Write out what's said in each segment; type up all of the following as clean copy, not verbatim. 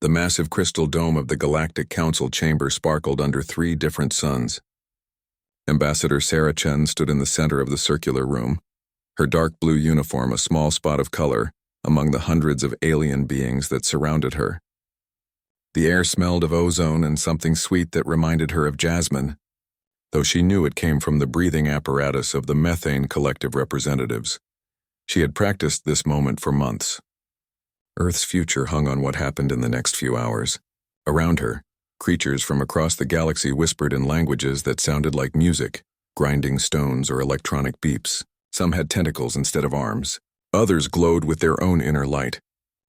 The massive crystal dome of the Galactic Council chamber sparkled under 3 different suns. Ambassador Sarah Chen stood in the center of the circular room, her dark blue uniform a small spot of color among the hundreds of alien beings that surrounded her. The air smelled of ozone and something sweet that reminded her of jasmine, though she knew it came from the breathing apparatus of the methane collective representatives. She had practiced this moment for months. Earth's future hung on what happened in the next few hours. Around her, creatures from across the galaxy whispered in languages that sounded like music, grinding stones or electronic beeps. Some had tentacles instead of arms. Others glowed with their own inner light.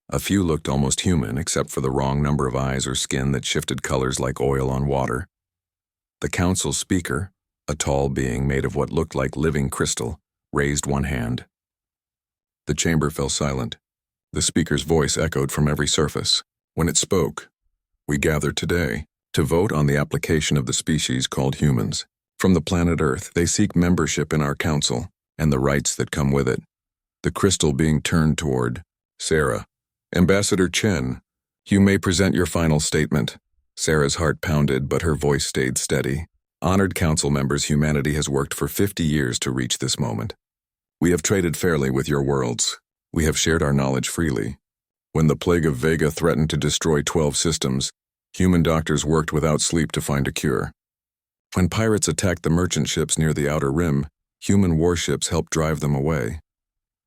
A few looked almost human, except for the wrong number of eyes or skin that shifted colors like oil on water. The council speaker, a tall being made of what looked like living crystal, raised one hand. The chamber fell silent. The speaker's voice echoed from every surface. When it spoke, "We gather today to vote on the application of the species called humans. From the planet Earth, they seek membership in our council and the rights that come with it." The crystal being turned toward Sarah. "Ambassador Chen, you may present your final statement." Sarah's heart pounded, but her voice stayed steady. "Honored council members, humanity has worked for 50 years to reach this moment. We have traded fairly with your worlds. We have shared our knowledge freely. When the plague of Vega threatened to destroy 12 systems, human doctors worked without sleep to find a cure. When pirates attacked the merchant ships near the Outer Rim, human warships helped drive them away."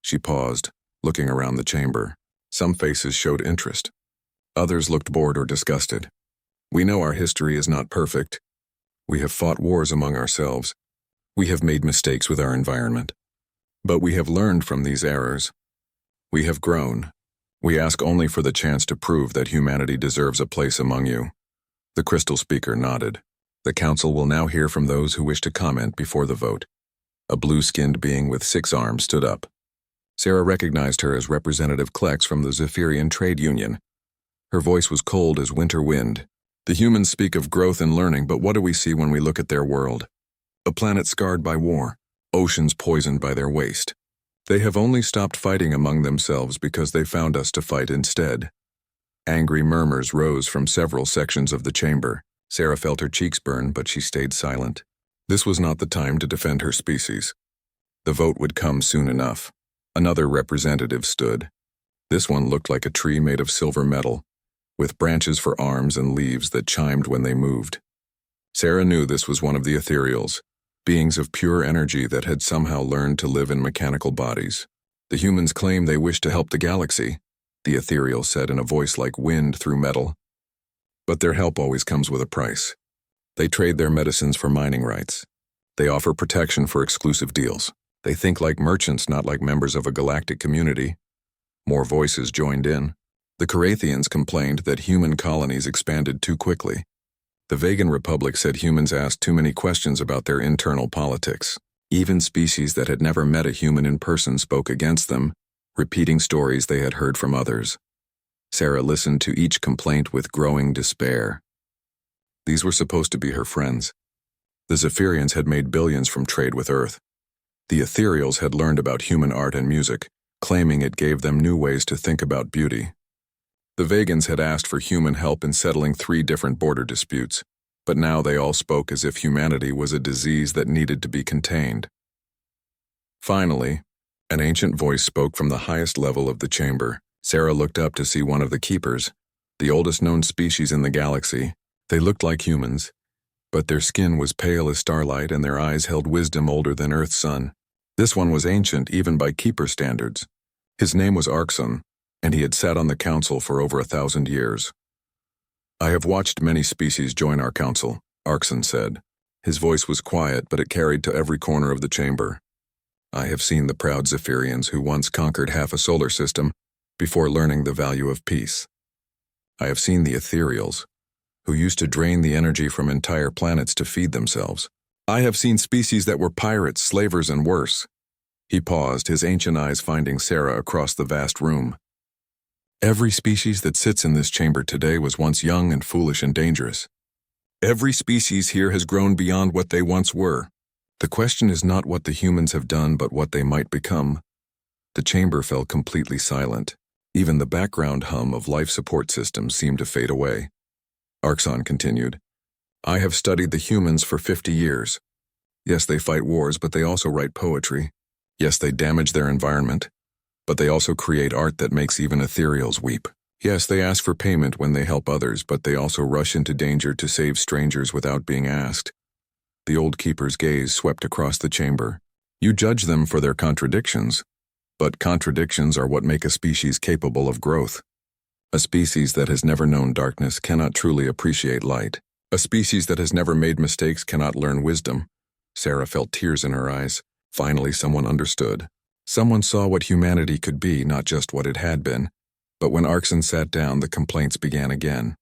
She paused, looking around the chamber. Some faces showed interest. Others looked bored or disgusted. "We know our history is not perfect. We have fought wars among ourselves. We have made mistakes with our environment. But we have learned from these errors. We have grown. We ask only for the chance to prove that humanity deserves a place among you." The crystal speaker nodded. "The council will now hear from those who wish to comment before the vote." A blue-skinned being with 6 arms stood up. Sarah recognized her as Representative Klex from the Zephyrian Trade Union. Her voice was cold as winter wind. "The humans speak of growth and learning, but what do we see when we look at their world? A planet scarred by war, oceans poisoned by their waste. They have only stopped fighting among themselves because they found us to fight instead." Angry murmurs rose from several sections of the chamber. Sarah felt her cheeks burn, but she stayed silent. This was not the time to defend her species. The vote would come soon enough. Another representative stood. This one looked like a tree made of silver metal, with branches for arms and leaves that chimed when they moved. Sarah knew this was one of the ethereals, beings of pure energy that had somehow learned to live in mechanical bodies. "The humans claim they wish to help the galaxy," the ethereal said in a voice like wind through metal. "But their help always comes with a price. They trade their medicines for mining rights. They offer protection for exclusive deals. They think like merchants, not like members of a galactic community." More voices joined in. The Carathians complained that human colonies expanded too quickly. The Vegan Republic said humans asked too many questions about their internal politics. Even species that had never met a human in person spoke against them, repeating stories they had heard from others. Sarah listened to each complaint with growing despair. These were supposed to be her friends. The Zephyrians had made billions from trade with Earth. The ethereals had learned about human art and music, claiming it gave them new ways to think about beauty. The Vegans had asked for human help in settling 3 different border disputes, but now they all spoke as if humanity was a disease that needed to be contained. Finally, an ancient voice spoke from the highest level of the chamber. Sarah looked up to see one of the keepers, the oldest known species in the galaxy. They looked like humans, but their skin was pale as starlight and their eyes held wisdom older than Earth's sun. This one was ancient even by keeper standards. His name was Arkson, and he had sat on the council for over 1,000 years. "I have watched many species join our council," Arkson said. His voice was quiet, but it carried to every corner of the chamber. "I have seen the proud Zephyrians who once conquered half a solar system before learning the value of peace. I have seen the ethereals, who used to drain the energy from entire planets to feed themselves. I have seen species that were pirates, slavers, and worse." He paused, his ancient eyes finding Sarah across the vast room. "Every species that sits in this chamber today was once young and foolish and dangerous. Every species here has grown beyond what they once were. The question is not what the humans have done, but what they might become." The chamber fell completely silent. Even the background hum of life support systems seemed to fade away. Arxon continued, I have studied the humans for 50 years. Yes, they fight wars, but they also write poetry. Yes, they damage their environment, but they also create art that makes even ethereals weep. Yes, they ask for payment when they help others, but they also rush into danger to save strangers without being asked. The old keeper's gaze swept across the chamber. You judge them for their contradictions, but contradictions are what make a species capable of growth. A species that has never known darkness cannot truly appreciate light. A species that has never made mistakes cannot learn wisdom. Sarah felt tears in her eyes. Finally, someone understood. Someone saw what humanity could be, not just what it had been. But when Arxon sat down, the complaints began again.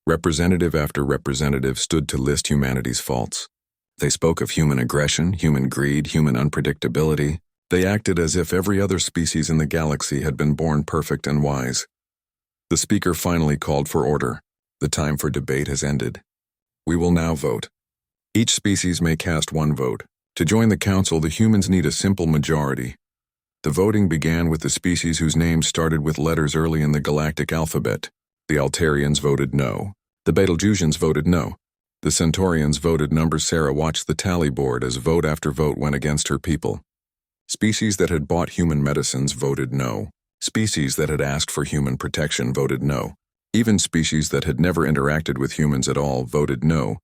Representative after representative stood to list humanity's faults. They spoke of human aggression, human greed, human unpredictability. They acted as if every other species in the galaxy had been born perfect and wise. The speaker finally called for order. The time for debate has ended. We will now vote. Each species may cast one vote. To join the council, the humans need a simple majority. The voting began with the species whose names started with letters early in the galactic alphabet. The Altarians voted no. The Betelgeusians voted no. The Centaurians voted number. Sarah watched the tally board as vote after vote went against her people. Species that had bought human medicines voted no. Species that had asked for human protection voted no. Even species that had never interacted with humans at all voted no,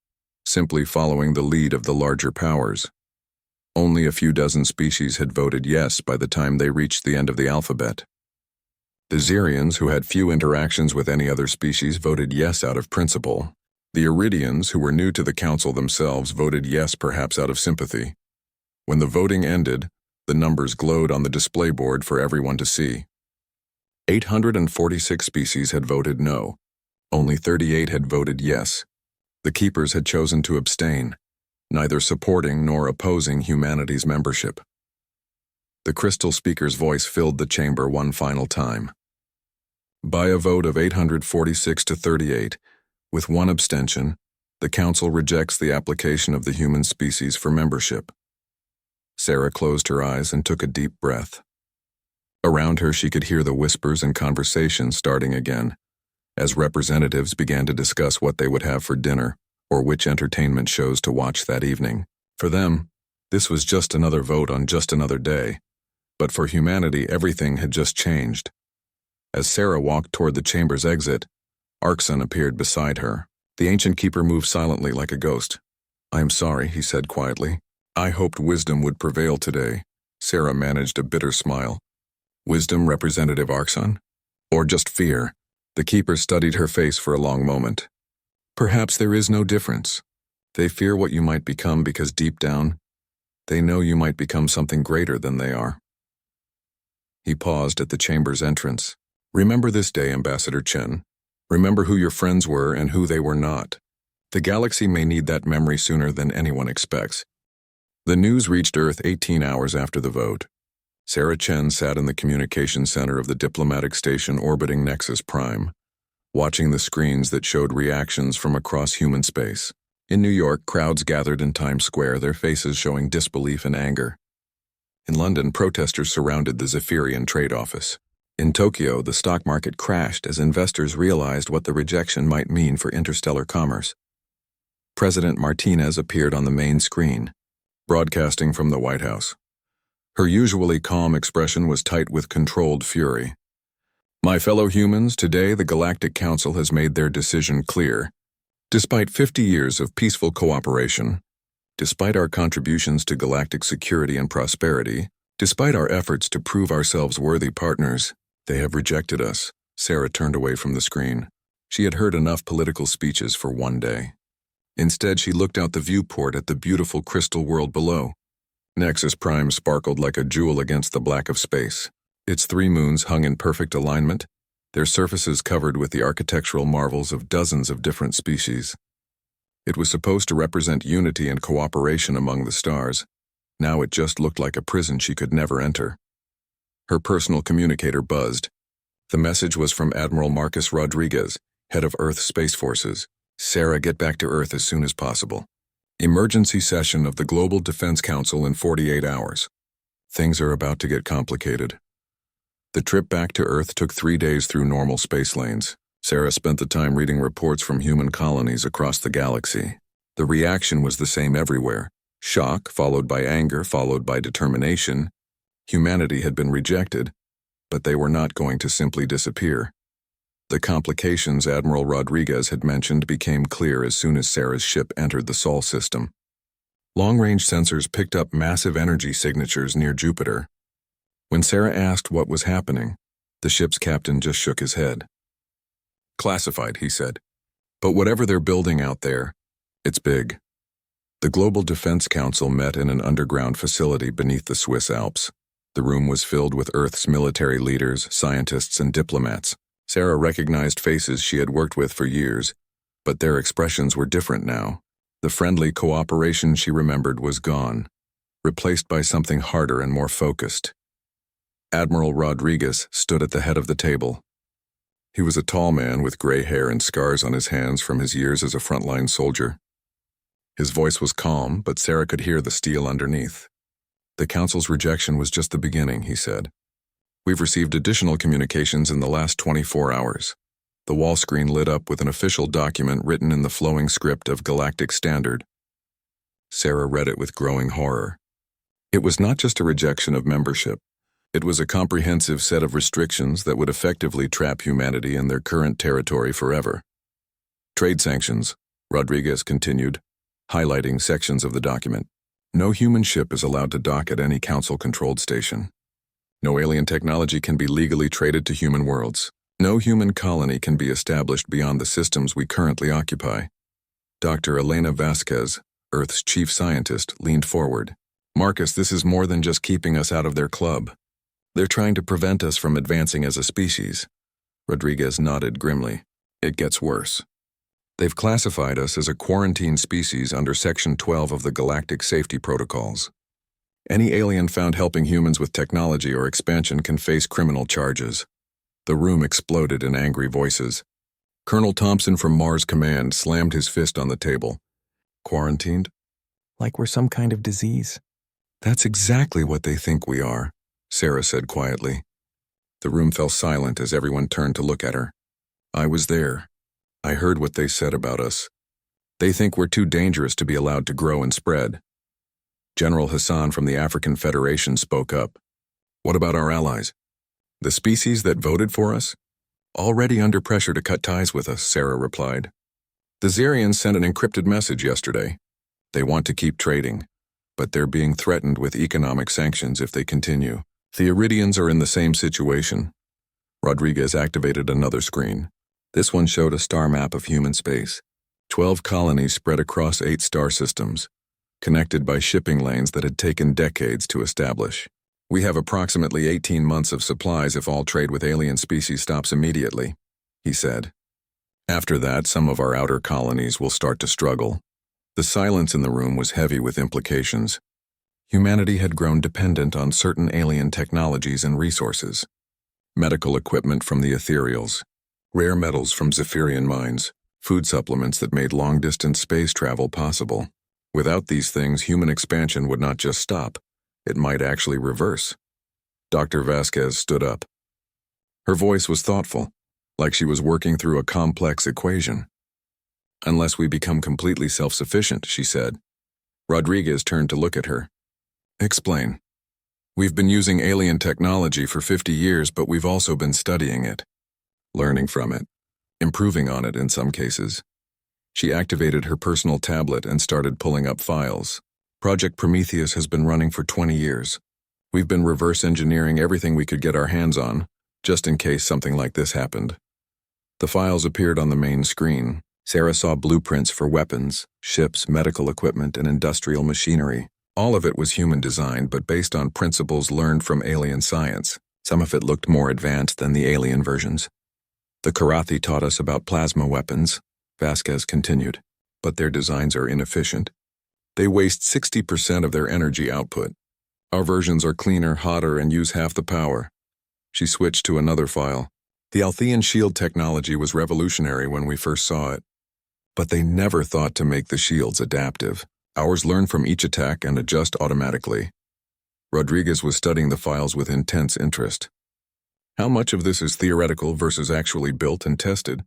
simply following the lead of the larger powers. Only a few dozen species had voted yes by the time they reached the end of the alphabet. The Xerians, who had few interactions with any other species, voted yes out of principle. The Iridians, who were new to the council themselves, voted yes perhaps out of sympathy. When the voting ended, the numbers glowed on the display board for everyone to see. 846 species had voted no. Only 38 had voted yes. The keepers had chosen to abstain, neither supporting nor opposing humanity's membership. The crystal speaker's voice filled the chamber one final time. By a vote of 846 to 38, with one abstention, the council rejects the application of the human species for membership. Sarah closed her eyes and took a deep breath. Around her, she could hear the whispers and conversations starting again, as representatives began to discuss what they would have for dinner or which entertainment shows to watch that evening. For them, this was just another vote on just another day, but for humanity, everything had just changed. As Sarah walked toward the chamber's exit, Arxon appeared beside her. The ancient keeper moved silently like a ghost. I am sorry, he said quietly. I hoped wisdom would prevail today. Sarah managed a bitter smile. Wisdom, Representative Arxon? Or just fear? The keeper studied her face for a long moment. Perhaps there is no difference. They fear what you might become because deep down, they know you might become something greater than they are. He paused at the chamber's entrance. Remember this day, Ambassador Chen. Remember who your friends were and who they were not. The galaxy may need that memory sooner than anyone expects. The news reached Earth 18 hours after the vote. Sarah Chen sat in the communications center of the diplomatic station orbiting Nexus Prime, watching the screens that showed reactions from across human space. In New York, crowds gathered in Times Square, their faces showing disbelief and anger. In London, protesters surrounded the Zephyrian trade office. In Tokyo, the stock market crashed as investors realized what the rejection might mean for interstellar commerce. President Martinez appeared on the main screen, broadcasting from the White House. Her usually calm expression was tight with controlled fury. My fellow humans, today the Galactic Council has made their decision clear. Despite 50 years of peaceful cooperation, despite our contributions to galactic security and prosperity, despite our efforts to prove ourselves worthy partners, they have rejected us. Sarah turned away from the screen. She had heard enough political speeches for one day. Instead, she looked out the viewport at the beautiful crystal world below. Nexus Prime sparkled like a jewel against the black of space. Its 3 moons hung in perfect alignment, their surfaces covered with the architectural marvels of dozens of different species. It was supposed to represent unity and cooperation among the stars. Now it just looked like a prison she could never enter. Her personal communicator buzzed. The message was from Admiral Marcus Rodriguez, head of Earth Space Forces. Sarah, get back to Earth as soon as possible. Emergency session of the Global Defense Council in 48 hours. Things are about to get complicated. The trip back to Earth took 3 days through normal space lanes. Sarah spent the time reading reports from human colonies across the galaxy. The reaction was the same everywhere. Shock, followed by anger, followed by determination. Humanity had been rejected, but they were not going to simply disappear. The complications Admiral Rodriguez had mentioned became clear as soon as Sarah's ship entered the Sol system. Long-range sensors picked up massive energy signatures near Jupiter. When Sarah asked what was happening, the ship's captain just shook his head. "Classified," he said. "But whatever they're building out there, it's big." The Global Defense Council met in an underground facility beneath the Swiss Alps. The room was filled with Earth's military leaders, scientists, and diplomats. Sarah recognized faces she had worked with for years, but their expressions were different now. The friendly cooperation she remembered was gone, replaced by something harder and more focused. Admiral Rodriguez stood at the head of the table. He was a tall man with gray hair and scars on his hands from his years as a frontline soldier. His voice was calm, but Sarah could hear the steel underneath. "The Council's rejection was just the beginning," he said. "We've received additional communications in the last 24 hours. The wall screen lit up with an official document written in the flowing script of Galactic Standard. Sarah read it with growing horror. It was not just a rejection of membership. It was a comprehensive set of restrictions that would effectively trap humanity in their current territory forever. "Trade sanctions," Rodriguez continued, highlighting sections of the document. "No human ship is allowed to dock at any Council-controlled station. No alien technology can be legally traded to human worlds. No human colony can be established beyond the systems we currently occupy." Dr. Elena Vasquez, Earth's chief scientist, leaned forward. "Marcus, this is more than just keeping us out of their club. They're trying to prevent us from advancing as a species." Rodriguez nodded grimly. "It gets worse. They've classified us as a quarantine species under Section 12 of the Galactic Safety Protocols. Any alien found helping humans with technology or expansion can face criminal charges." The room exploded in angry voices. Colonel Thompson from Mars Command slammed his fist on the table. "Quarantined? Like we're some kind of disease." "That's exactly what they think we are," Sarah said quietly. The room fell silent as everyone turned to look at her. "I was there. I heard what they said about us. They think we're too dangerous to be allowed to grow and spread." General Hassan from the African Federation spoke up. "What about our allies? The species that voted for us? Already under pressure to cut ties with us," Sarah replied. "The Xerians sent an encrypted message yesterday. They want to keep trading, but they're being threatened with economic sanctions if they continue. The Iridians are in the same situation." Rodriguez activated another screen. This one showed a star map of human space. 12 colonies spread across 8 star systems, connected by shipping lanes that had taken decades to establish. "We have approximately 18 months of supplies if all trade with alien species stops immediately," he said. "After that, some of our outer colonies will start to struggle." The silence in the room was heavy with implications. Humanity had grown dependent on certain alien technologies and resources. Medical equipment from the ethereals, rare metals from Zephyrian mines, food supplements that made long-distance space travel possible. Without these things, human expansion would not just stop. It might actually reverse. Dr. Vasquez stood up. Her voice was thoughtful, like she was working through a complex equation. "Unless we become completely self-sufficient," she said. Rodriguez turned to look at her. "Explain." "We've been using alien technology for 50 years, but we've also been studying it, learning from it, improving on it in some cases." She activated her personal tablet and started pulling up files. "Project Prometheus has been running for 20 years. We've been reverse engineering everything we could get our hands on, just in case something like this happened." The files appeared on the main screen. Sarah saw blueprints for weapons, ships, medical equipment, and industrial machinery. All of it was human designed, but based on principles learned from alien science. Some of it looked more advanced than the alien versions. "The Karathi taught us about plasma weapons," Vasquez continued, "but their designs are inefficient. They waste 60% of their energy output. Our versions are cleaner, hotter, and use half the power." She switched to another file. "The Althean shield technology was revolutionary when we first saw it, but they never thought to make the shields adaptive. Ours learn from each attack and adjust automatically." Rodriguez was studying the files with intense interest. How much of this is theoretical versus actually built and tested?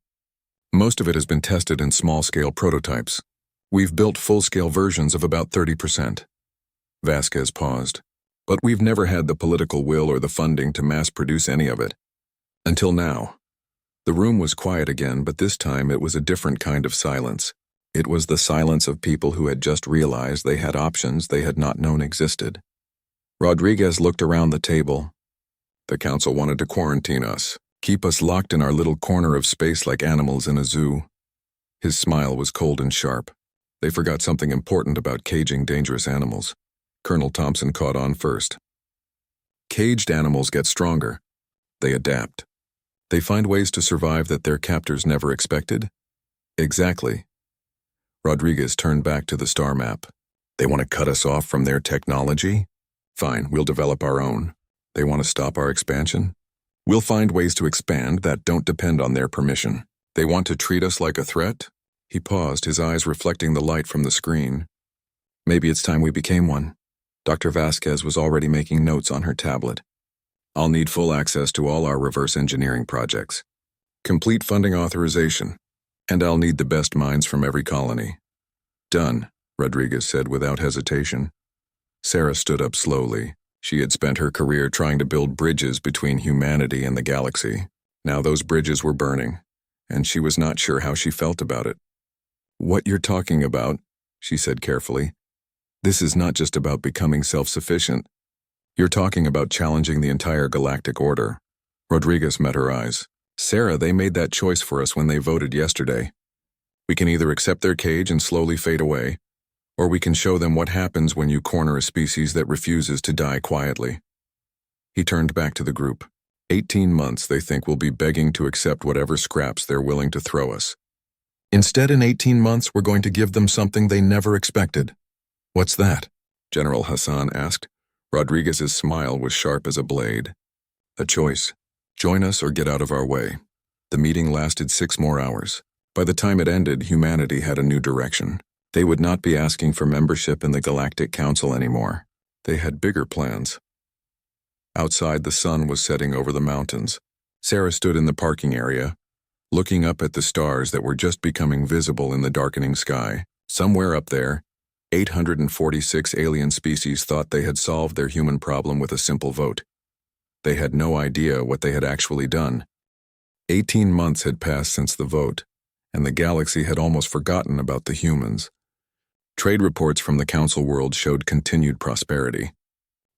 Most of it has been tested in small-scale prototypes. We've built full-scale versions of about 30%. Vasquez paused. But we've never had the political will or the funding to mass-produce any of it. Until now. The room was quiet again, but this time it was a different kind of silence. It was the silence of people who had just realized they had options they had not known existed. Rodriguez looked around the table. The council wanted to quarantine us, keep us locked in our little corner of space like animals in a zoo. His smile was cold and sharp. They forgot something important about caging dangerous animals. Colonel Thompson caught on first. Caged animals get stronger. They adapt. They find ways to survive that their captors never expected? Exactly. Rodriguez turned back to the star map. They want to cut us off from their technology? Fine, we'll develop our own. They want to stop our expansion? We'll find ways to expand that don't depend on their permission. They want to treat us like a threat? He paused, his eyes reflecting the light from the screen. Maybe it's time we became one. Dr. Vasquez was already making notes on her tablet. I'll need full access to all our reverse engineering projects. Complete funding authorization. And I'll need the best minds from every colony. Done, Rodriguez said without hesitation. Sarah stood up slowly. She had spent her career trying to build bridges between humanity and the galaxy. Now those bridges were burning, and she was not sure how she felt about it. What you're talking about, she said carefully. This is not just about becoming self-sufficient. You're talking about challenging the entire galactic order. Rodriguez met her eyes. Sarah, they made that choice for us when they voted yesterday. We can either accept their cage and slowly fade away, or we can show them what happens when you corner a species that refuses to die quietly. He turned back to the group. 18 months they think we'll be begging to accept whatever scraps they're willing to throw us. Instead, in 18 months, we're going to give them something they never expected. What's that? General Hassan asked. Rodriguez's smile was sharp as a blade. A choice. Join us or get out of our way. The meeting lasted 6 more hours. By the time it ended, humanity had a new direction. They would not be asking for membership in the Galactic Council anymore. They had bigger plans. Outside, the sun was setting over the mountains. Sarah stood in the parking area, looking up at the stars that were just becoming visible in the darkening sky. Somewhere up there, 846 alien species thought they had solved their human problem with a simple vote. They had no idea what they had actually done. 18 months had passed since the vote, and the galaxy had almost forgotten about the humans. Trade reports from the Council world showed continued prosperity.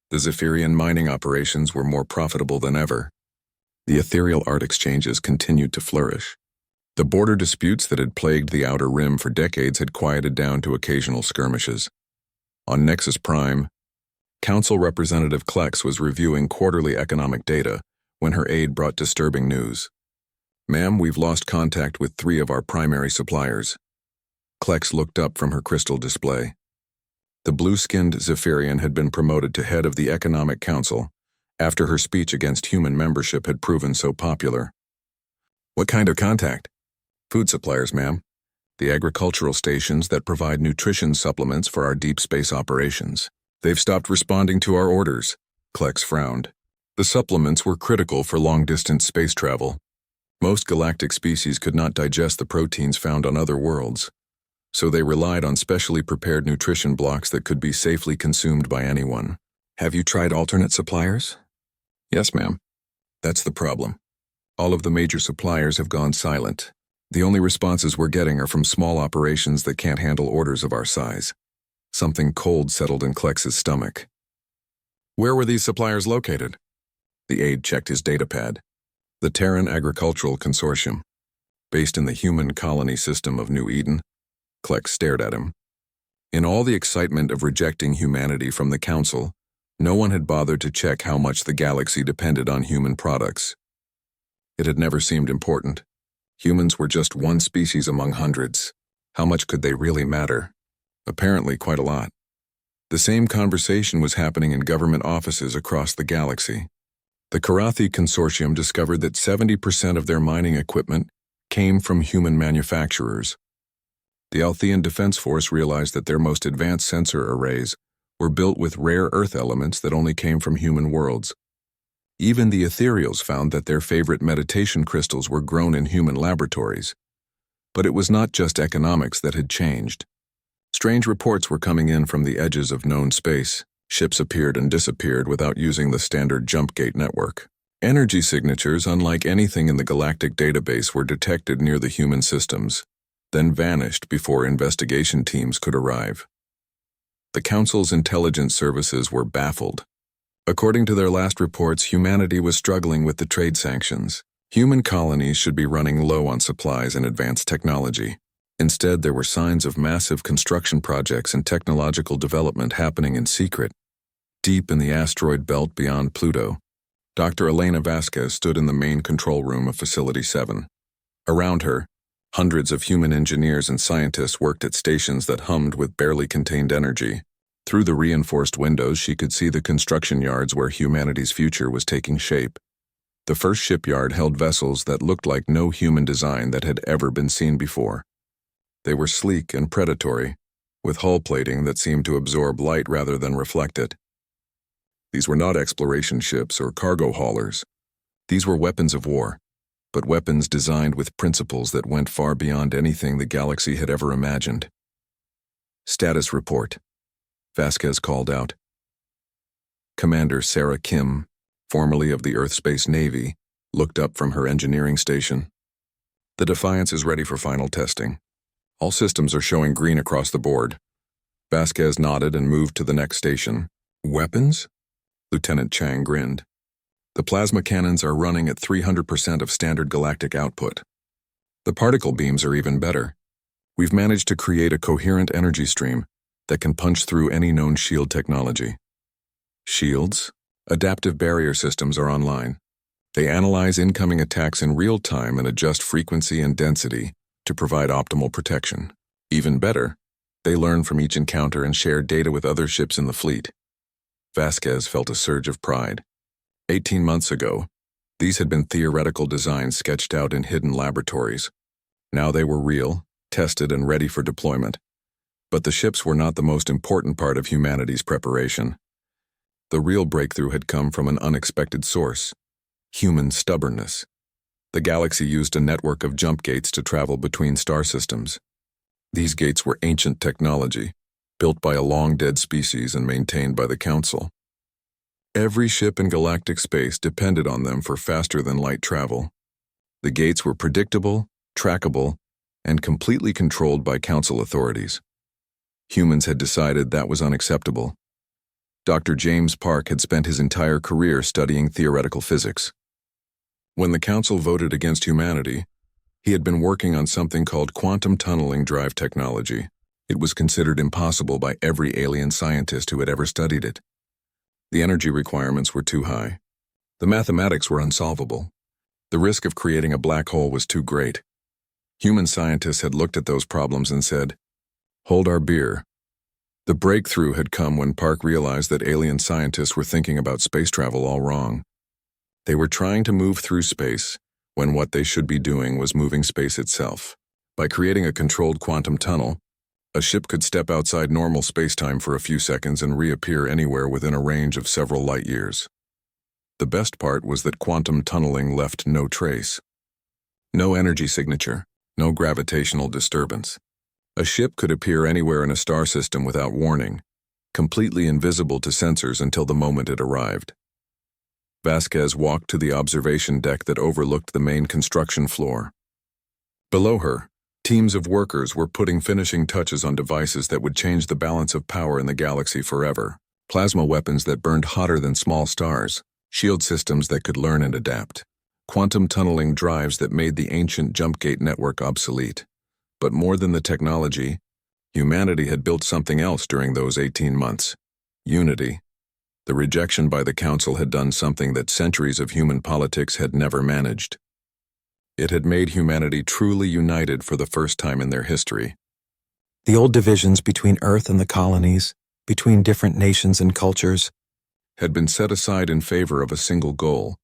The Zephyrian mining operations were more profitable than ever. The ethereal art exchanges continued to flourish. The border disputes that had plagued the Outer Rim for decades had quieted down to occasional skirmishes. On Nexus Prime, Council Representative Klex was reviewing quarterly economic data when her aide brought disturbing news. Ma'am, we've lost contact with 3 of our primary suppliers. Klex looked up from her crystal display. The blue-skinned Zephyrian had been promoted to head of the Economic Council after her speech against human membership had proven so popular. What kind of contact? Food suppliers, ma'am. The agricultural stations that provide nutrition supplements for our deep space operations. They've stopped responding to our orders. Klex frowned. The supplements were critical for long-distance space travel. Most galactic species could not digest the proteins found on other worlds, so they relied on specially prepared nutrition blocks that could be safely consumed by anyone. Have you tried alternate suppliers? Yes, ma'am. That's the problem. All of the major suppliers have gone silent. The only responses we're getting are from small operations that can't handle orders of our size. Something cold settled in Klex's stomach. Where were these suppliers located? The aide checked his datapad. The Terran Agricultural Consortium, based in the human colony system of New Eden. Klex stared at him. In all the excitement of rejecting humanity from the Council, no one had bothered to check how much the galaxy depended on human products. It had never seemed important. Humans were just one species among hundreds. How much could they really matter? Apparently quite a lot. The same conversation was happening in government offices across the galaxy. The Karathi Consortium discovered that 70% of their mining equipment came from human manufacturers. The Althean Defense Force realized that their most advanced sensor arrays were built with rare Earth elements that only came from human worlds. Even the ethereals found that their favorite meditation crystals were grown in human laboratories. But it was not just economics that had changed. Strange reports were coming in from the edges of known space. Ships appeared and disappeared without using the standard jump gate network. Energy signatures, unlike anything in the galactic database, were detected near the human systems, then vanished before investigation teams could arrive. The Council's intelligence services were baffled. According to their last reports, humanity was struggling with the trade sanctions. Human colonies should be running low on supplies and advanced technology. Instead, there were signs of massive construction projects and technological development happening in secret. Deep in the asteroid belt beyond Pluto, Dr. Elena Vasquez stood in the main control room of Facility 7. Around her, hundreds of human engineers and scientists worked at stations that hummed with barely contained energy. Through the reinforced windows, she could see the construction yards where humanity's future was taking shape. The first shipyard held vessels that looked like no human design that had ever been seen before. They were sleek and predatory, with hull plating that seemed to absorb light rather than reflect it. These were not exploration ships or cargo haulers. These were weapons of war, but weapons designed with principles that went far beyond anything the galaxy had ever imagined. Status report, Vasquez called out. Commander Sarah Kim, formerly of the Earth Space Navy, looked up from her engineering station. The Defiance is ready for final testing. All systems are showing green across the board. Vasquez nodded and moved to the next station. Weapons? Lieutenant Chang grinned. The plasma cannons are running at 300% of standard galactic output. The particle beams are even better. We've managed to create a coherent energy stream that can punch through any known shield technology. Shields? Adaptive barrier systems are online. They analyze incoming attacks in real time and adjust frequency and density to provide optimal protection. Even better, they learn from each encounter and share data with other ships in the fleet. Vasquez felt a surge of pride. 18 months ago, these had been theoretical designs sketched out in hidden laboratories. Now they were real, tested, and ready for deployment. But the ships were not the most important part of humanity's preparation. The real breakthrough had come from an unexpected source: human stubbornness. The galaxy used a network of jump gates to travel between star systems. These gates were ancient technology, built by a long-dead species and maintained by the Council. Every ship in galactic space depended on them for faster-than-light travel. The gates were predictable, trackable, and completely controlled by Council authorities. Humans had decided that was unacceptable. Dr. James Park had spent his entire career studying theoretical physics. When the Council voted against humanity, he had been working on something called quantum tunneling drive technology. It was considered impossible by every alien scientist who had ever studied it. The energy requirements were too high. The mathematics were unsolvable. The risk of creating a black hole was too great. Human scientists had looked at those problems and said, "Hold our beer." The breakthrough had come when Park realized that alien scientists were thinking about space travel all wrong. They were trying to move through space when what they should be doing was moving space itself. By creating a controlled quantum tunnel, a ship could step outside normal spacetime for a few seconds and reappear anywhere within a range of several light years. The best part was that quantum tunneling left no trace. No energy signature, no gravitational disturbance. A ship could appear anywhere in a star system without warning, completely invisible to sensors until the moment it arrived. Vasquez walked to the observation deck that overlooked the main construction floor. Below her, teams of workers were putting finishing touches on devices that would change the balance of power in the galaxy forever. Plasma weapons that burned hotter than small stars, shield systems that could learn and adapt, quantum tunneling drives that made the ancient jump gate network obsolete. But more than the technology, humanity had built something else during those 18 months: unity. The rejection by the Council had done something that centuries of human politics had never managed. It had made humanity truly united for the first time in their history. The old divisions between Earth and the colonies, between different nations and cultures, had been set aside in favor of a single goal: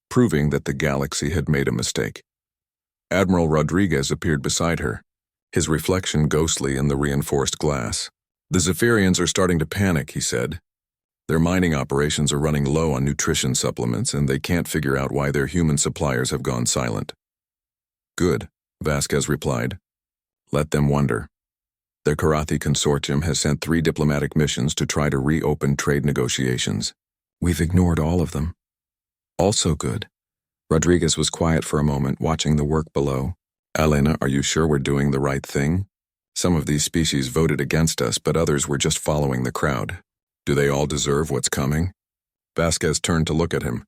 proving that the galaxy had made a mistake. Admiral Rodriguez appeared beside her, his reflection ghostly in the reinforced glass. "The Zephyrians are starting to panic," he said. Their mining operations are running low on nutrition supplements, and they can't figure out why their human suppliers have gone silent. Good, Vasquez replied. Let them wonder. The Karathi Consortium has sent 3 diplomatic missions to try to reopen trade negotiations. We've ignored all of them. Also good. Rodriguez was quiet for a moment, watching the work below. Elena, are you sure we're doing the right thing? Some of these species voted against us, but others were just following the crowd. Do they all deserve what's coming? Vasquez turned to look at him.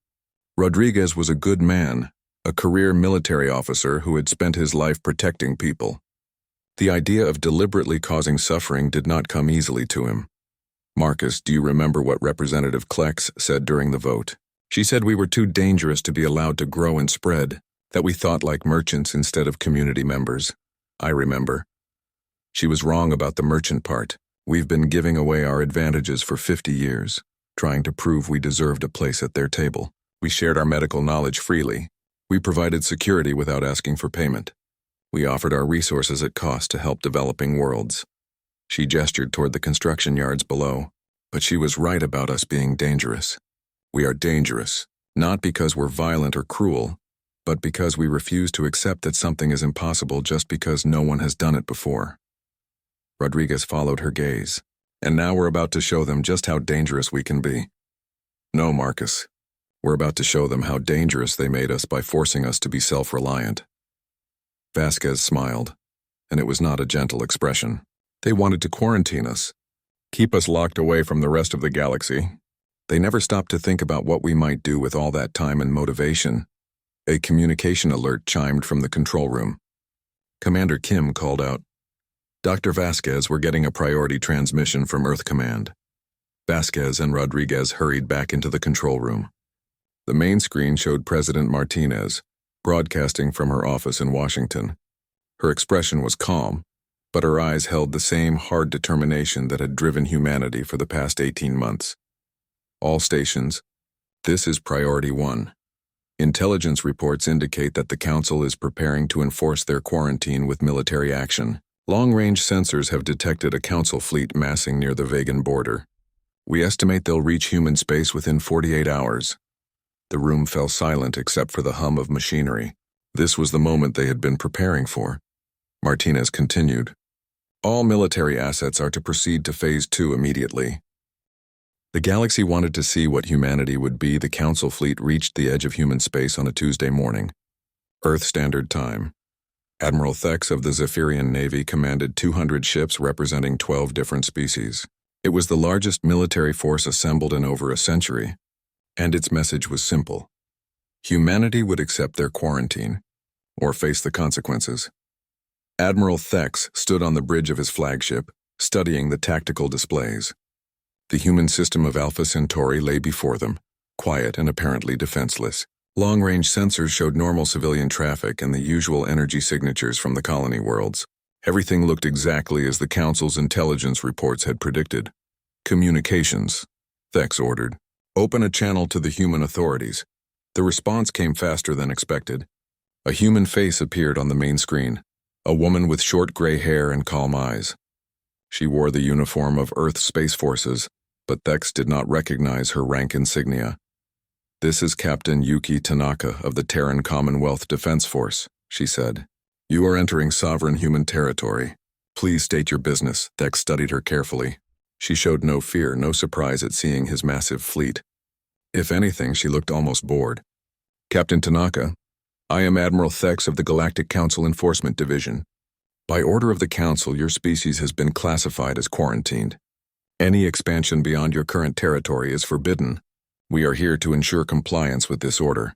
Rodriguez was a good man, a career military officer who had spent his life protecting people. The idea of deliberately causing suffering did not come easily to him. Marcus, do you remember what Representative Klex said during the vote? She said we were too dangerous to be allowed to grow and spread, that we thought like merchants instead of community members. I remember. She was wrong about the merchant part. We've been giving away our advantages for 50 years, trying to prove we deserved a place at their table. We shared our medical knowledge freely. We provided security without asking for payment. We offered our resources at cost to help developing worlds. She gestured toward the construction yards below, but she was right about us being dangerous. We are dangerous, not because we're violent or cruel, but because we refuse to accept that something is impossible just because no one has done it before. Rodriguez followed her gaze. And now we're about to show them just how dangerous we can be. No, Marcus. We're about to show them how dangerous they made us by forcing us to be self-reliant. Vasquez smiled, and it was not a gentle expression. They wanted to quarantine us, keep us locked away from the rest of the galaxy. They never stopped to think about what we might do with all that time and motivation. A communication alert chimed from the control room. Commander Kim called out, Dr. Vasquez, we're getting a priority transmission from Earth Command. Vasquez and Rodriguez hurried back into the control room. The main screen showed President Martinez, broadcasting from her office in Washington. Her expression was calm, but her eyes held the same hard determination that had driven humanity for the past 18 months. All stations, this is Priority 1. Intelligence reports indicate that the Council is preparing to enforce their quarantine with military action. Long-range sensors have detected a Council fleet massing near the Vegan border. We estimate they'll reach human space within 48 hours. The room fell silent except for the hum of machinery. This was the moment they had been preparing for. Martinez continued. All military assets are to proceed to Phase 2 immediately. The galaxy wanted to see what humanity would be. The Council fleet reached the edge of human space on a Tuesday morning. Earth Standard Time. Admiral Thex of the Zephyrian Navy commanded 200 ships representing 12 different species. It was the largest military force assembled in over a century, and its message was simple. Humanity would accept their quarantine, or face the consequences. Admiral Thex stood on the bridge of his flagship, studying the tactical displays. The human system of Alpha Centauri lay before them, quiet and apparently defenseless. Long-range sensors showed normal civilian traffic and the usual energy signatures from the colony worlds. Everything looked exactly as the Council's intelligence reports had predicted. Communications, Thex ordered. Open a channel to the human authorities. The response came faster than expected. A human face appeared on the main screen, a woman with short gray hair and calm eyes. She wore the uniform of Earth Space Forces, but Thex did not recognize her rank insignia. This is Captain Yuki Tanaka of the Terran Commonwealth Defense Force, she said. You are entering sovereign human territory. Please state your business. Thex studied her carefully. She showed no fear, no surprise at seeing his massive fleet. If anything, she looked almost bored. Captain Tanaka, I am Admiral Thex of the Galactic Council Enforcement Division. By order of the Council, your species has been classified as quarantined. Any expansion beyond your current territory is forbidden. We are here to ensure compliance with this order.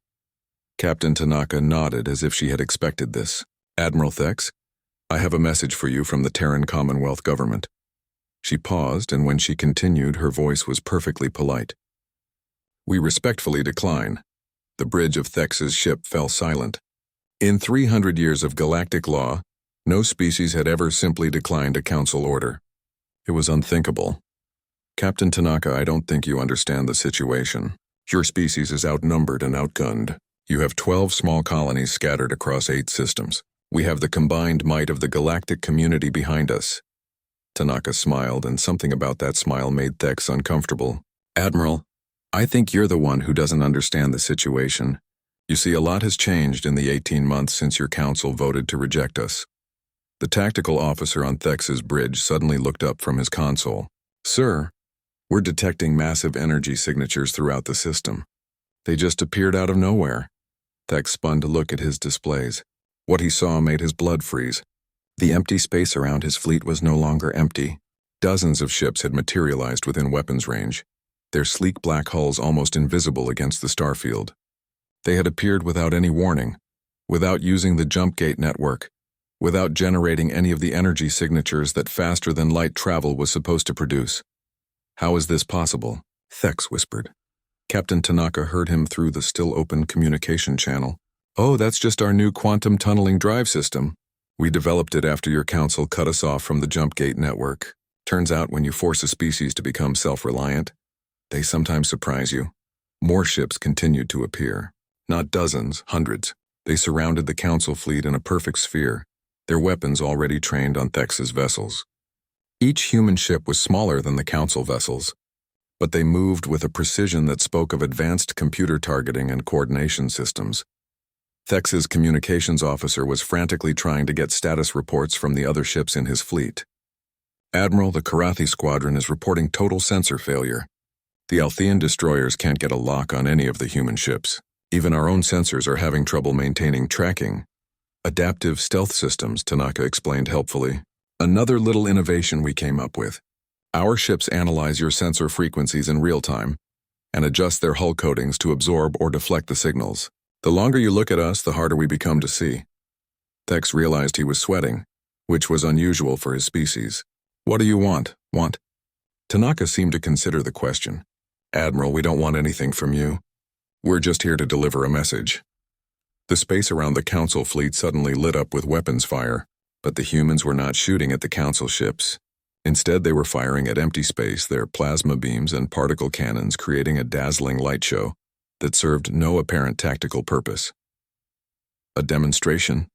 Captain Tanaka nodded as if she had expected this. Admiral Thex, I have a message for you from the Terran Commonwealth government. She paused, and when she continued, her voice was perfectly polite. We respectfully decline. The bridge of Thex's ship fell silent. In 300 years of galactic law, no species had ever simply declined a council order. It was unthinkable. Captain Tanaka, I don't think you understand the situation. Your species is outnumbered and outgunned. You have 12 small colonies scattered across 8 systems. We have the combined might of the galactic community behind us. Tanaka smiled, and something about that smile made Thex uncomfortable. Admiral, I think you're the one who doesn't understand the situation. You see, a lot has changed in the 18 months since your council voted to reject us. The tactical officer on Thex's bridge suddenly looked up from his console. Sir, we're detecting massive energy signatures throughout the system. They just appeared out of nowhere. Thex spun to look at his displays. What he saw made his blood freeze. The empty space around his fleet was no longer empty. Dozens of ships had materialized within weapons range, their sleek black hulls almost invisible against the starfield. They had appeared without any warning, without using the jump gate network, without generating any of the energy signatures that faster-than-light travel was supposed to produce. How is this possible? Thex whispered. Captain Tanaka heard him through the still-open communication channel. Oh, that's just our new quantum tunneling drive system. We developed it after your council cut us off from the jump gate network. Turns out when you force a species to become self-reliant, they sometimes surprise you. More ships continued to appear. Not dozens, hundreds. They surrounded the council fleet in a perfect sphere, their weapons already trained on Thex's vessels. Each human ship was smaller than the council vessels, but they moved with a precision that spoke of advanced computer targeting and coordination systems. Thex's communications officer was frantically trying to get status reports from the other ships in his fleet. Admiral, the Karathi squadron is reporting total sensor failure. The Althean destroyers can't get a lock on any of the human ships. Even our own sensors are having trouble maintaining tracking. Adaptive stealth systems, Tanaka explained helpfully. Another little innovation we came up with. Our ships analyze your sensor frequencies in real time and adjust their hull coatings to absorb or deflect the signals. The longer you look at us, the harder we become to see. Thex realized he was sweating, which was unusual for his species. What do you want? Tanaka seemed to consider the question. Admiral, we don't want anything from you. We're just here to deliver a message. The space around the council fleet suddenly lit up with weapons fire, but the humans were not shooting at the council ships. Instead, they were firing at empty space, their plasma beams and particle cannons creating a dazzling light show that served no apparent tactical purpose. A demonstration,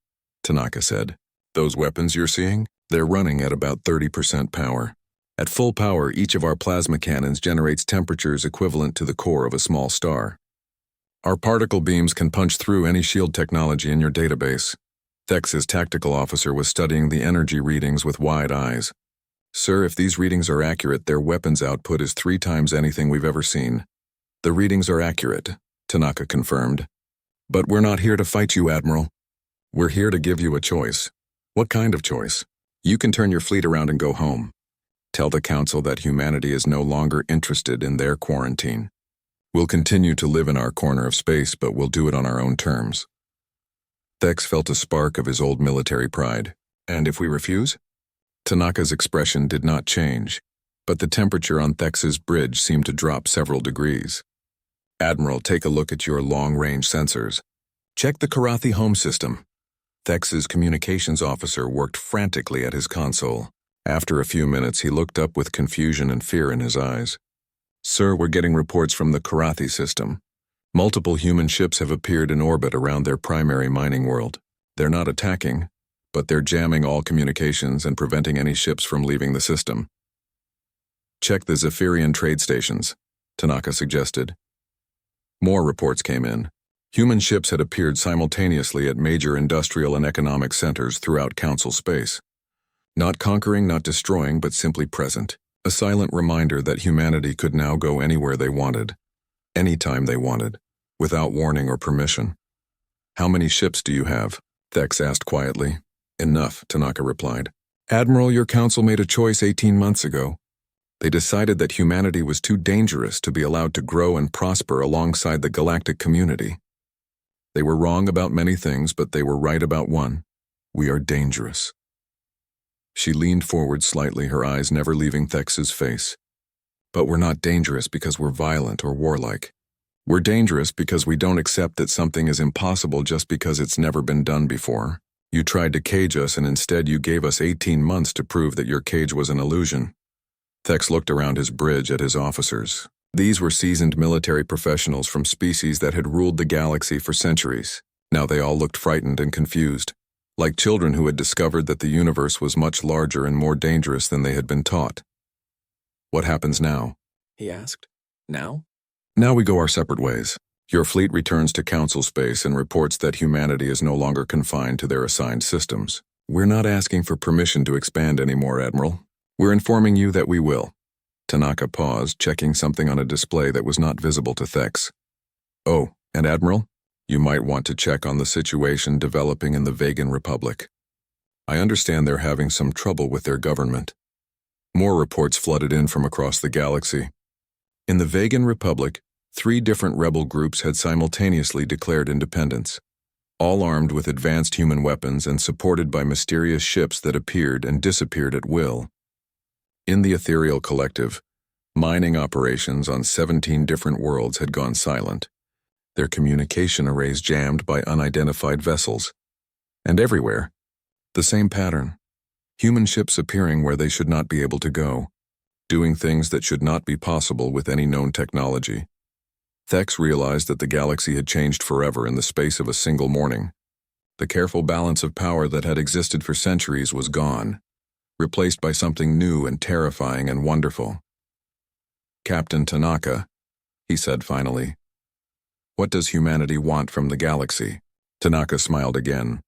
Tanaka said. Those weapons you're seeing? They're running at about 30% power. At full power, each of our plasma cannons generates temperatures equivalent to the core of a small star. Our particle beams can punch through any shield technology in your database. Thex's tactical officer was studying the energy readings with wide eyes. Sir, if these readings are accurate, their weapons output is 3 times anything we've ever seen. The readings are accurate, Tanaka confirmed. But we're not here to fight you, Admiral. We're here to give you a choice. What kind of choice? You can turn your fleet around and go home. Tell the Council that humanity is no longer interested in their quarantine. We'll continue to live in our corner of space, but we'll do it on our own terms. Thex felt a spark of his old military pride. And if we refuse? Tanaka's expression did not change, but the temperature on Thex's bridge seemed to drop several degrees. Admiral, take a look at your long-range sensors. Check the Karathi home system. Thex's communications officer worked frantically at his console. After a few minutes, he looked up with confusion and fear in his eyes. Sir, we're getting reports from the Karathi system. Multiple human ships have appeared in orbit around their primary mining world. They're not attacking, but they're jamming all communications and preventing any ships from leaving the system. Check the Zephyrian trade stations, Tanaka suggested. More reports came in. Human ships had appeared simultaneously at major industrial and economic centers throughout Council space. Not conquering, not destroying, but simply present. A silent reminder that humanity could now go anywhere they wanted, anytime they wanted, without warning or permission. How many ships do you have? Thex asked quietly. Enough, Tanaka replied. Admiral, your council made a choice 18 months ago. They decided that humanity was too dangerous to be allowed to grow and prosper alongside the galactic community. They were wrong about many things, but they were right about one. We are dangerous. She leaned forward slightly, her eyes never leaving Thex's face. But we're not dangerous because we're violent or warlike. We're dangerous because we don't accept that something is impossible just because it's never been done before. You tried to cage us, and instead you gave us 18 months to prove that your cage was an illusion. Thex looked around his bridge at his officers. These were seasoned military professionals from species that had ruled the galaxy for centuries. Now they all looked frightened and confused, like children who had discovered that the universe was much larger and more dangerous than they had been taught. What happens now? He asked. Now? Now we go our separate ways. Your fleet returns to Council space and reports that humanity is no longer confined to their assigned systems. We're not asking for permission to expand anymore, Admiral. We're informing you that we will. Tanaka paused, checking something on a display that was not visible to Thex. Oh, and Admiral, you might want to check on the situation developing in the Vegan Republic. I understand they're having some trouble with their government. More reports flooded in from across the galaxy. In the Vegan Republic, 3 different rebel groups had simultaneously declared independence, all armed with advanced human weapons and supported by mysterious ships that appeared and disappeared at will. In the Ethereal Collective, mining operations on 17 different worlds had gone silent, their communication arrays jammed by unidentified vessels. And everywhere, the same pattern: human ships appearing where they should not be able to go, doing things that should not be possible with any known technology. Thex realized that the galaxy had changed forever in the space of a single morning. The careful balance of power that had existed for centuries was gone, replaced by something new and terrifying and wonderful. "Captain Tanaka," he said finally, "what does humanity want from the galaxy?" Tanaka smiled again,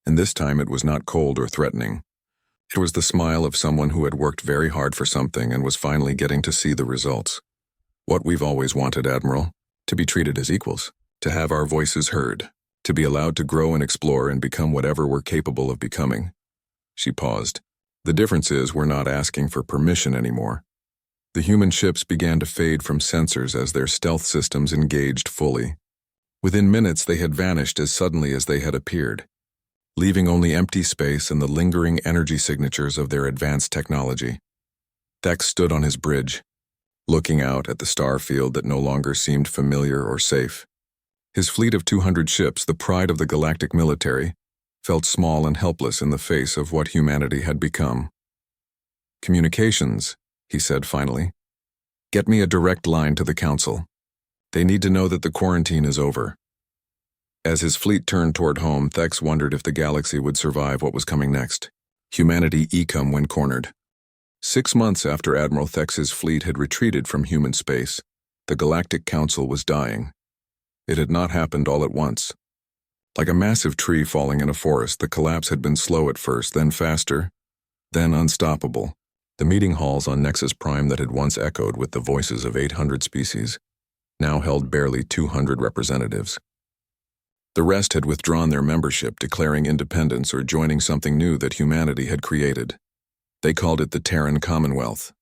and this time it was not cold or threatening. It was the smile of someone who had worked very hard for something and was finally getting to see the results. "What we've always wanted, Admiral. To be treated as equals, to have our voices heard, to be allowed to grow and explore and become whatever we're capable of becoming." She paused. "The difference is we're not asking for permission anymore." The human ships began to fade from sensors as their stealth systems engaged fully. Within minutes they had vanished as suddenly as they had appeared, leaving only empty space and the lingering energy signatures of their advanced technology. Thex stood on his bridge, looking out at the star field that no longer seemed familiar or safe. His fleet of 200 ships, the pride of the galactic military, felt small and helpless in the face of what humanity had become. "Communications," he said finally. "Get me a direct line to the Council. They need to know that the quarantine is over." As his fleet turned toward home, Thex wondered if the galaxy would survive what was coming next. Humanity ecom when cornered. 6 months after Admiral Thex's fleet had retreated from human space, the Galactic Council was dying. It had not happened all at once. Like a massive tree falling in a forest, the collapse had been slow at first, then faster, then unstoppable. The meeting halls on Nexus Prime that had once echoed with the voices of 800 species now held barely 200 representatives. The rest had withdrawn their membership, declaring independence or joining something new that humanity had created. They called it the Terran Commonwealth,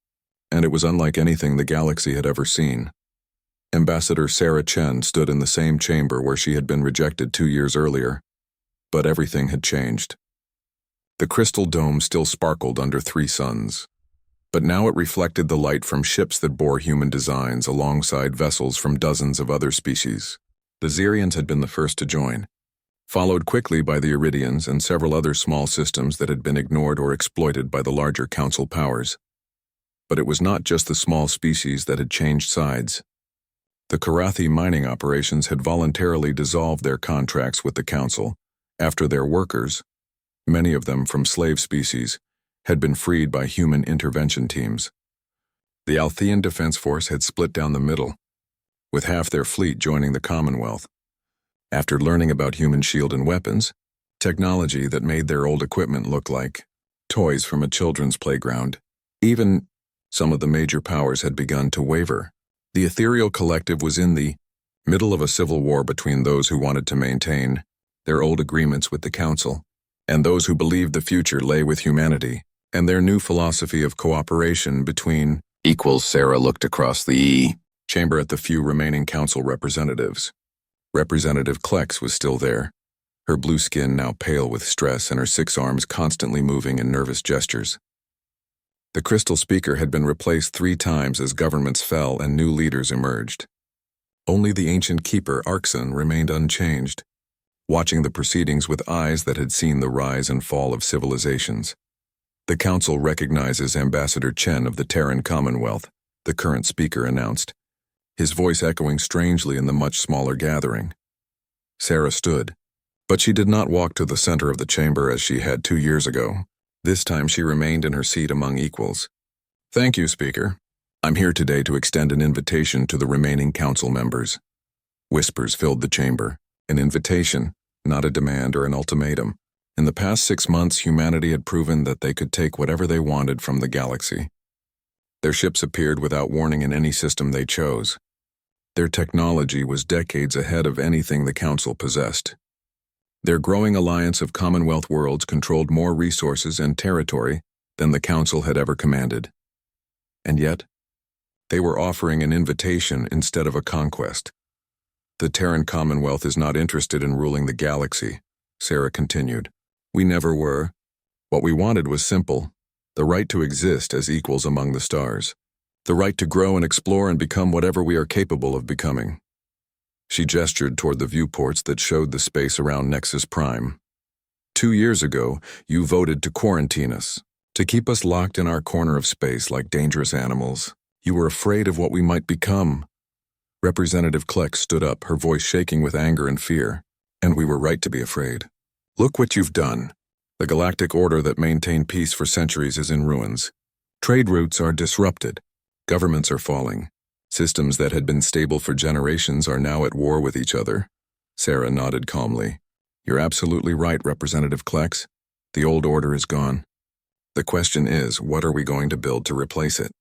and it was unlike anything the galaxy had ever seen. Ambassador Sarah Chen stood in the same chamber where she had been rejected 2 years earlier, but everything had changed. The crystal dome still sparkled under 3 suns, but now it reflected the light from ships that bore human designs alongside vessels from dozens of other species. The Xerians had been the first to join, followed quickly by the Iridians and several other small systems that had been ignored or exploited by the larger Council powers. But it was not just the small species that had changed sides. The Karathi mining operations had voluntarily dissolved their contracts with the Council after their workers, many of them from slave species, had been freed by human intervention teams. The Althean Defense Force had split down the middle, with half their fleet joining the Commonwealth. After learning about human shield and weapons, technology that made their old equipment look like toys from a children's playground, even some of the major powers had begun to waver. The Ethereal Collective was in the middle of a civil war between those who wanted to maintain their old agreements with the Council and those who believed the future lay with humanity and their new philosophy of cooperation between equals. Sarah looked across the chamber at the few remaining Council representatives. Representative Klex was still there, her blue skin now pale with stress and her 6 arms constantly moving in nervous gestures. The crystal speaker had been replaced 3 times as governments fell and new leaders emerged. Only the ancient keeper, Arkson, remained unchanged, watching the proceedings with eyes that had seen the rise and fall of civilizations. "The Council recognizes Ambassador Chen of the Terran Commonwealth," the current speaker announced, his voice echoing strangely in the much smaller gathering. Sarah stood, but she did not walk to the center of the chamber as she had 2 years ago. This time she remained in her seat among equals. "Thank you, Speaker. I'm here today to extend an invitation to the remaining council members. Whispers filled the chamber. An invitation, not a demand or an ultimatum. In the past 6 months, humanity had proven that they could take whatever they wanted from the galaxy. Their ships appeared without warning in any system they chose. Their technology was decades ahead of anything the Council possessed. Their growing alliance of Commonwealth worlds controlled more resources and territory than the Council had ever commanded. And yet, they were offering an invitation instead of a conquest. The Terran Commonwealth is not interested in ruling the galaxy, Sarah continued. We never were. What we wanted was simple: the right to exist as equals among the stars. The right to grow and explore and become whatever we are capable of becoming. She gestured toward the viewports that showed the space around Nexus Prime. 2 years ago, you voted to quarantine us, to keep us locked in our corner of space like dangerous animals. You were afraid of what we might become. Representative Kleck stood up, her voice shaking with anger and fear. And we were right to be afraid. Look what you've done. The galactic order that maintained peace for centuries is in ruins. Trade routes are disrupted. Governments are falling. Systems that had been stable for generations are now at war with each other. Sarah nodded calmly. You're absolutely right, Representative Klex. The old order is gone. The question is, what are we going to build to replace it?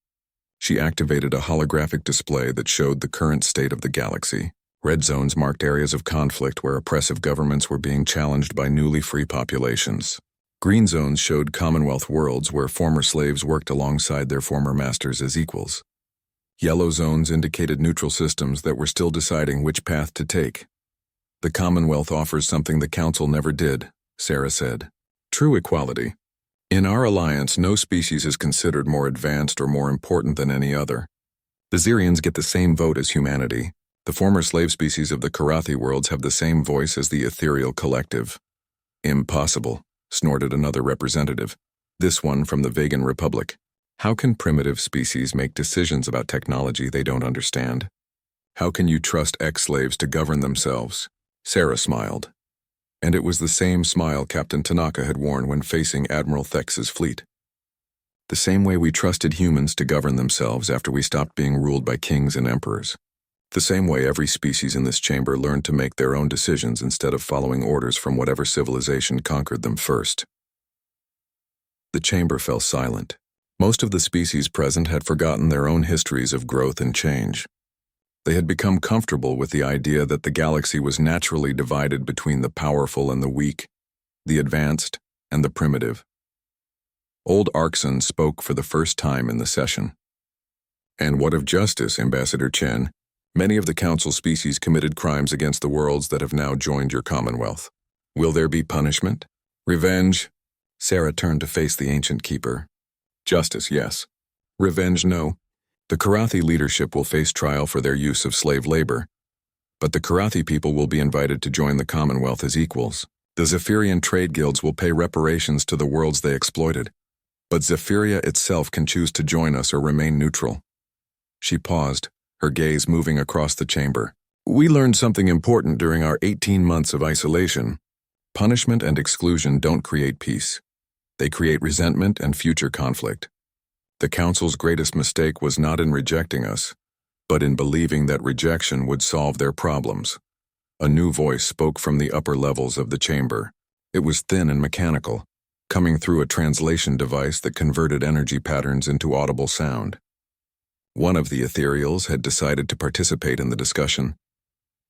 She activated a holographic display that showed the current state of the galaxy. Red zones marked areas of conflict where oppressive governments were being challenged by newly free populations. Green zones showed Commonwealth worlds where former slaves worked alongside their former masters as equals. Yellow zones indicated neutral systems that were still deciding which path to take. The Commonwealth offers something the Council never did, Sarah said. True equality. In our alliance, no species is considered more advanced or more important than any other. The Xerians get the same vote as humanity. The former slave species of the Karathi worlds have the same voice as the ethereal collective. Impossible, snorted another representative. This one from the Vegan Republic. How can primitive species make decisions about technology they don't understand? How can you trust ex-slaves to govern themselves? Sarah smiled. And it was the same smile Captain Tanaka had worn when facing Admiral Thex's fleet. The same way we trusted humans to govern themselves after we stopped being ruled by kings and emperors. The same way every species in this chamber learned to make their own decisions instead of following orders from whatever civilization conquered them first. The chamber fell silent. Most of the species present had forgotten their own histories of growth and change. They had become comfortable with the idea that the galaxy was naturally divided between the powerful and the weak, the advanced and the primitive. Old Arkson spoke for the first time in the session. And what of justice, Ambassador Chen? Many of the Council species committed crimes against the worlds that have now joined your Commonwealth. Will there be punishment? Revenge? Sarah turned to face the ancient keeper. Justice, yes. Revenge, no. The Karathi leadership will face trial for their use of slave labor. But the Karathi people will be invited to join the Commonwealth as equals. The Zephyrian trade guilds will pay reparations to the worlds they exploited. But Zephyria itself can choose to join us or remain neutral. She paused, her gaze moving across the chamber. We learned something important during our 18 months of isolation. Punishment and exclusion don't create peace. They create resentment and future conflict. The Council's greatest mistake was not in rejecting us, but in believing that rejection would solve their problems. A new voice spoke from the upper levels of the chamber. It was thin and mechanical, coming through a translation device that converted energy patterns into audible sound. One of the ethereals had decided to participate in the discussion.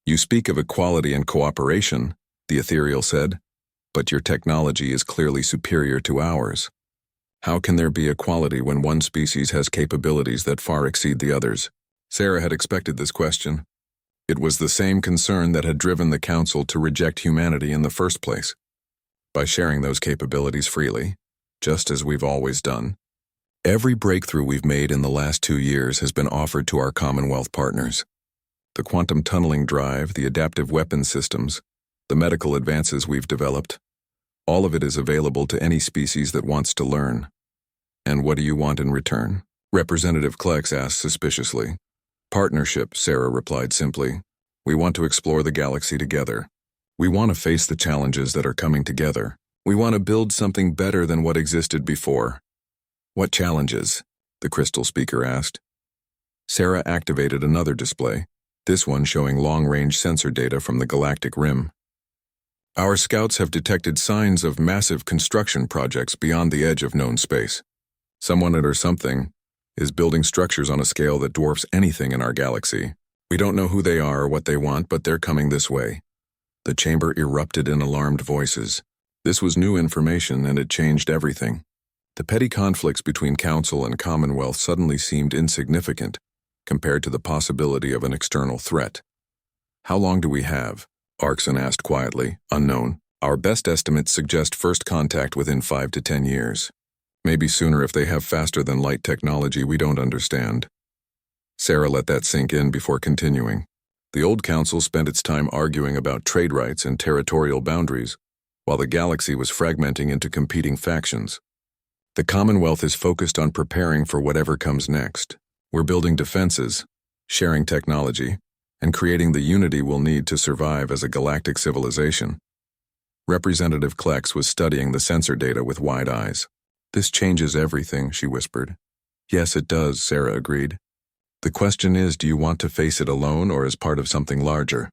You speak of equality and cooperation, the ethereal said, but your technology is clearly superior to ours. How can there be equality when one species has capabilities that far exceed the others? Sarah had expected this question. It was the same concern that had driven the Council to reject humanity in the first place. By sharing those capabilities freely, just as we've always done, every breakthrough we've made in the last 2 years has been offered to our Commonwealth partners. The quantum tunneling drive, the adaptive weapon systems, the medical advances we've developed, all of it is available to any species that wants to learn. And what do you want in return? Representative Klex asked suspiciously. Partnership, Sarah replied simply. We want to explore the galaxy together. We want to face the challenges that are coming together. We want to build something better than what existed before. What challenges? The crystal speaker asked. Sarah activated another display, this one showing long-range sensor data from the galactic rim. Our scouts have detected signs of massive construction projects beyond the edge of known space. Someone or something is building structures on a scale that dwarfs anything in our galaxy. We don't know who they are or what they want, but they're coming this way. The chamber erupted in alarmed voices. This was new information, and it changed everything. The petty conflicts between Council and Commonwealth suddenly seemed insignificant compared to the possibility of an external threat. How long do we have? Arkson asked quietly. Unknown. Our best estimates suggest first contact within 5 to 10 years. Maybe sooner if they have faster-than-light technology we don't understand. Sarah let that sink in before continuing. The old council spent its time arguing about trade rights and territorial boundaries, while the galaxy was fragmenting into competing factions. The Commonwealth is focused on preparing for whatever comes next. We're building defenses, sharing technology, and creating the unity we'll need to survive as a galactic civilization. Representative Klex was studying the sensor data with wide eyes. This changes everything, she whispered. Yes, it does, Sarah agreed. The question is, do you want to face it alone or as part of something larger?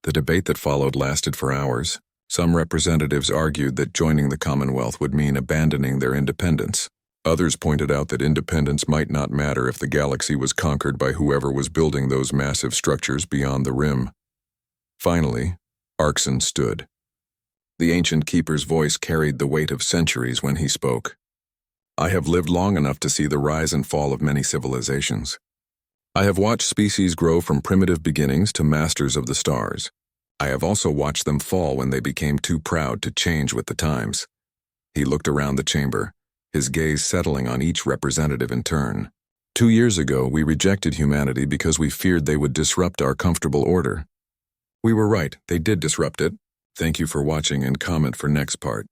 The debate that followed lasted for hours. Some representatives argued that joining the Commonwealth would mean abandoning their independence. Others pointed out that independence might not matter if the galaxy was conquered by whoever was building those massive structures beyond the rim. Finally, Arkson stood. The ancient keeper's voice carried the weight of centuries when he spoke. I have lived long enough to see the rise and fall of many civilizations. I have watched species grow from primitive beginnings to masters of the stars. I have also watched them fall when they became too proud to change with the times. He looked around the chamber, his gaze settling on each representative in turn. 2 years ago, we rejected humanity because we feared they would disrupt our comfortable order. We were right, they did disrupt it. Thank you for watching and comment for next part.